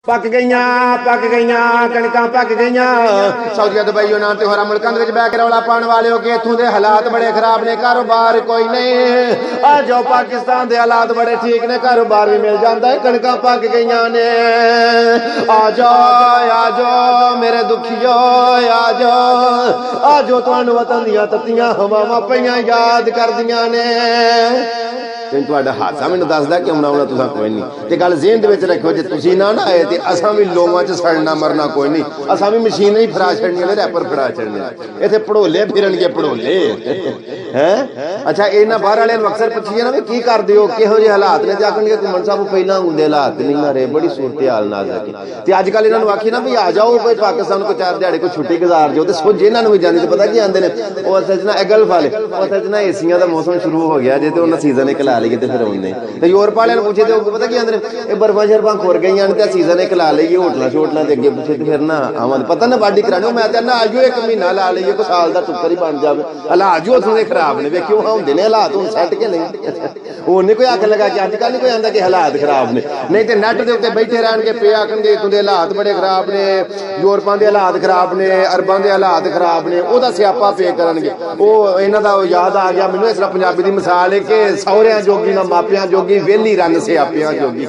पक गई कणकां पक गई। सऊदी दुबई यूनान ते होरां मुल्कां दे विच बैठ के रौला पाउण वाले हो कि इत्थों दे हालात बड़े खराब ने, कारोबार कोई नहीं। आ जाओ पाकिस्तान दे हालात बड़े ठीक ने, कारोबार भी मिल जाता है, कणकां पक गई ने। आ जाओ मेरे दुखियो, आ जाओ तुहानूं वतन दियां तत्तियां हवावां पईयां याद करदियां ने। तुहाडा हादसा मैनूं दसदा कि आउणा आउणा तुसां कोई नहीं। ते गल ज़हन दे विच रखो, जे तुसीं ना आए ते असां भी लोवां च सड़ना मरना कोई नहीं। असां भी मशीनां ही फड़ा छड़नियां ने, रैपर फड़ा छड़ने। इत्थे पड़ोले फिरनगे पड़ोले हैं। अच्छा इन्हां बाहर वालियां नूं अक्सर पुछीए ना भी की करदे हो, किहो जिहे हालात ने, ते आखणगे घुम्मण साहब पहिलां हुंदे हालात नहीं ना रहे, बड़ी सूरत हाल नाज़ुक है। ते अजकल इन्हां नूं आखी ना भी आ जाओ कोई पाकिस्तान को 4 दिहाड़े कोई छुट्टी गुजार जाओ, ते सोच इन्हां नूं भी जांदी। ते पता की आंदे ने ओ असल च ना गल्फ वाले, ओ असल च ना एसियां दा मौसम शुरू हो गया जे, ते उन्हां सीजन एक ला लईए ते फिर यूरोप वाले पूछे तो पता की आंदे बर्फा शर्फा खुर गई सीजन एक ला लीए होटलों शोटलों के अगे पिछे, फिर ना आवां पता ना बाडी कराने। मैं कहना आजो 1 महीना ला लीए, कोई साल का टुक्कर ही बन जाए। हालात जो उत्थों के खराब ने, वेखियो होंदे ने हालात हुण सैट के नहीं। हुण नहीं कोई अग लगा के अजकल नहीं कोई आंदा कि हालात खराब ने, नहीं तो नैट के उत्ते बैठे रहणगे पे आखणगे इत्थों के हालात बड़े खराब ने, यूरोपां के हालात खराब ने, अरबां के हालात खराब ने, ओहदा स्यापा पे करनगे। ओह इन्हां दा याद आ गया मैनूं, इस तरह पंजाबी दी मिसाल है कि सौहरियां जोगी ना मापियां जोगी, वेली रन स्यापियां जोगी।